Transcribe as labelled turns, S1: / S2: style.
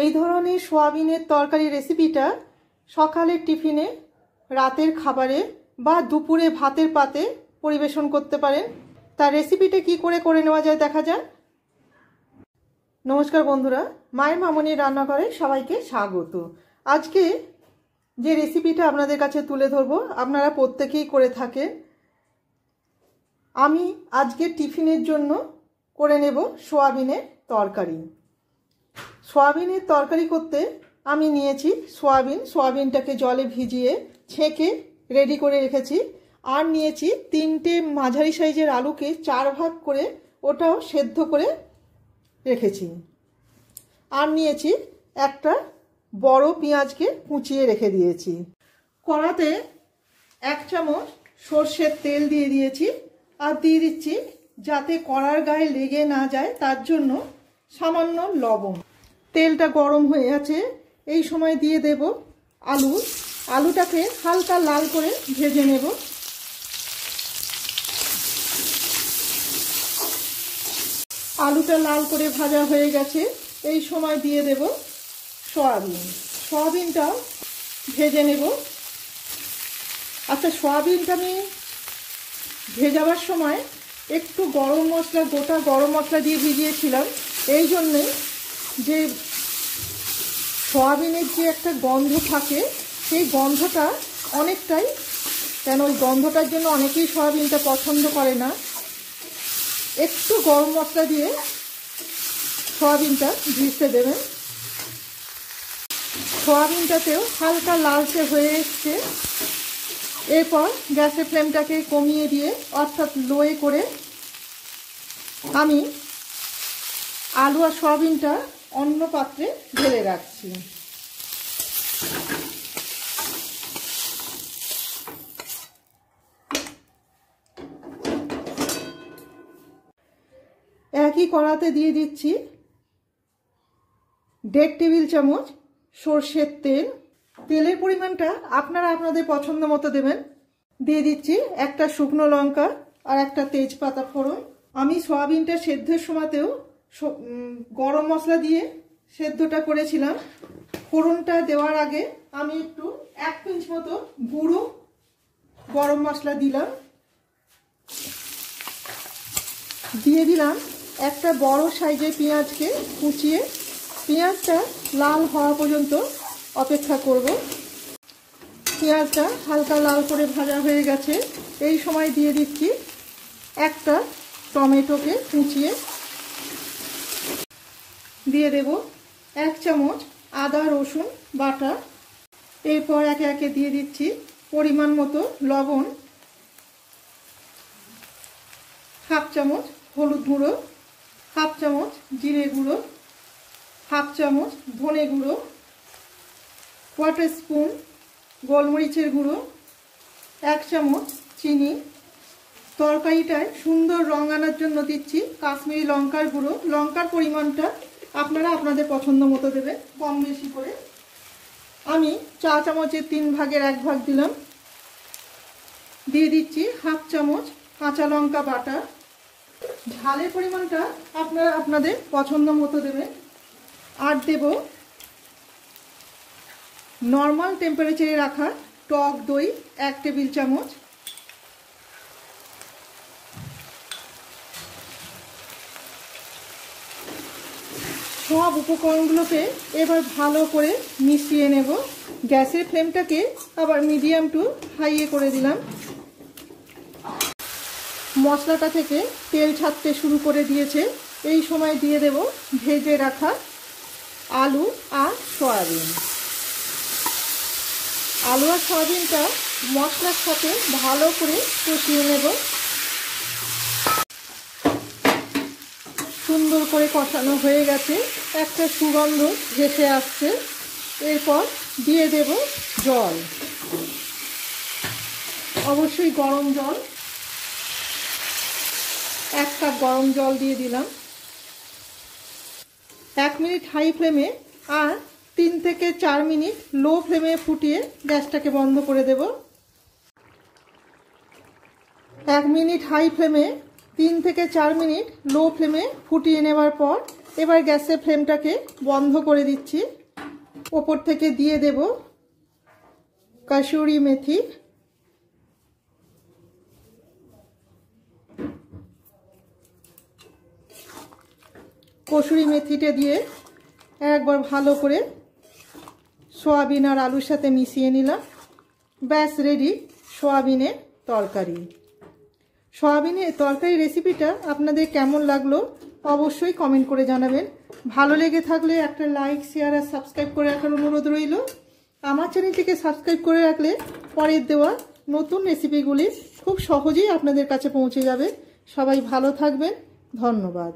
S1: এই ধরনের সোয়াবিনের তরকারি রেসিপিটা সকালের টিফিনে, রাতের খাবারে বা দুপুরে ভাতের পাতে পরিবেশন করতে পারেন। তার রেসিপিটা কি করে নেওয়া যায় দেখা যাক। নমস্কার বন্ধুরা, মায়ের মামনির রান্নাঘরে সবাইকে স্বাগত। আজকে যে রেসিপিটা আপনাদের কাছে তুলে ধরবো আপনারা প্রত্যেকেই করে থাকেন। আমি আজকে টিফিনের জন্য করে নেব সোয়াবিনের তরকারি। সোয়াবিনের তরকারি করতে আমি নিয়েছি সোয়াবিনটাকে জলে ভিজিয়ে ছেঁকে রেডি করে রেখেছি। আর নিয়েছি 3টে মাঝারি সাইজের আলুকে 4 ভাগ করে ওটাও সেদ্ধ করে রেখেছি। আর নিয়েছি একটা বড় পেঁয়াজকে কুচিয়ে রেখে দিয়েছি। কড়াতে 1 চামচ সর্ষের তেল দিয়ে দিয়েছি। আর দিয়ে দিচ্ছি, যাতে কড়ার গায়ে লেগে না যায় তার জন্য সামান্য লবণ। তেলটা গরম হয়ে আছে, এই সময় দিয়ে দেব আলুটাকে হালকা লাল করে ভেজে নেব। আলুটা লাল করে ভাজা হয়ে গেছে, এই সময় দিয়ে দেব সোয়াবিনটাও ভেজে নেব। আচ্ছা, সোয়াবিনটা আমি ভেজাবার সময় একটু গোটা গরম মশলা দিয়ে ভিজিয়েছিলাম। এই জন্যে যে সোয়াবিনের যে একটা গন্ধ থাকে সেই গন্ধটা অনেকটাই, কেন ওই গন্ধটার জন্য অনেকেই সোয়াবিনটা পছন্দ করে না। একটু গরম মশলা দিয়ে সোয়াবিনটা ভিজতে দেবেন। সোয়াবিনটাতেও হালকা লালচে হয়ে এসছে। এরপর গ্যাসের ফ্লেমটাকে কমিয়ে দিয়ে, অর্থাৎ লোয়ে করে, আমি আলু আর সোয়াবিনটা অন্য পাত্রে ঢেলে রাখছি। একই কড়াতে দিয়ে দিচ্ছি 1.5 টেবিল চামচ সর্ষের তেল। তেলের পরিমাণটা আপনারা আপনাদের পছন্দ মতো দেবেন। দিয়ে দিচ্ছি একটা শুকনো লঙ্কা আর একটা তেজপাতা ফোড়ন। আমি সোয়াবিনটা সেদ্ধের সময়তেও গরম মশলা দিয়ে সেদ্ধটা করেছিলাম। ফোড়নটা দেওয়ার আগে আমি একটু 1 পিঞ্চ মতো গুঁড়ো গরম মশলা দিলাম। দিয়ে দিলাম একটা বড় সাইজের পেঁয়াজকে কুচিয়ে। পেঁয়াজটা লাল হওয়া পর্যন্ত অপেক্ষা করব। পেঁয়াজটা হালকা লাল করে ভাজা হয়ে গেছে, এই সময় দিয়ে দিচ্ছি একটা টমেটোকে কুচিয়ে। দিয়ে দেব 1 চামচ আদা রসুন বাটা। এরপর একে একে দিয়ে দিচ্ছি পরিমাণ মতো লবণ, 1/2 চামচ হলুদ গুঁড়ো, 1/2 চামচ জিরে গুঁড়ো, 1/2 চামচ ধনে গুঁড়ো, 1/4 স্পুন গোলমরিচের গুঁড়ো, 1 চামচ চিনি। তরকারিটায় সুন্দর রং আনার জন্য দিচ্ছি কাশ্মীরি লঙ্কার গুঁড়ো। লঙ্কার পরিমাণটা আপনারা আপনাদের পছন্দ মতো দেবেন, কম বেশি করে। আমি চা চামচের 3 ভাগের 1 ভাগ দিলাম। দিয়ে দিচ্ছি 1/2 চামচ কাঁচা লঙ্কা বাটা। ঝালের পরিমাণটা আপনারা আপনাদের পছন্দ মতো দেবেন। আর দেব নর্মাল টেম্পারেচারে রাখা টক দই 1 টেবিল চামচ। সব উপকরণগুলোকে এবার ভালো করে মিশিয়ে নেব। গ্যাসের ফ্লেমটাকে আবার মিডিয়াম টু হাইয়ে করে দিলাম। মশলাটা থেকে তেল ছাড়তে শুরু করে দিয়েছে, এই সময় দিয়ে দেব ভেজে রাখা আলু আর সয়াবিন। আলু আর সয়াবিনটা মশলার সাথে ভালো করে কষিয়ে নেব। সুন্দর করে কষানো হয়ে গেছে, একটা সুগন্ধ ভেসে আসছে। এরপর দিয়ে দেব জল, অবশ্যই গরম জল। 1 কাপ গরম জল দিয়ে দিলাম। 1 মিনিট হাই ফ্লেমে আর 3 থেকে 4 মিনিট লো ফ্লেমে ফুটিয়ে গ্যাসটাকে বন্ধ করে দেব। 1 মিনিট হাই ফ্লেমে 3 থেকে 4 মিনিট লো ফ্লেমে ফুটিয়ে নেওয়ার পর এবার গ্যাসের ফ্লেমটাকে বন্ধ করে দিচ্ছি। ওপর থেকে দিয়ে দেব কাসুরি মেথি। কসুরি মেথিটা দিয়ে একবার ভালো করে সয়াবিন আর আলুর সাথে মিশিয়ে নিলাম। ব্যাস রেডি সয়াবিনের তরকারি। সয়াবিনের তরকারি রেসিপিটা আপনাদের কেমন লাগলো অবশ্যই কমেন্ট করে জানাবেন। ভালো লেগে থাকলে একটা লাইক, শেয়ার আর সাবস্ক্রাইব করে রাখার অনুরোধ রইল। আমার চ্যানেলটিকে সাবস্ক্রাইব করে রাখলে পরের দেওয়া নতুন রেসিপিগুলি খুব সহজেই আপনাদের কাছে পৌঁছে যাবে। সবাই ভালো থাকবেন। ধন্যবাদ।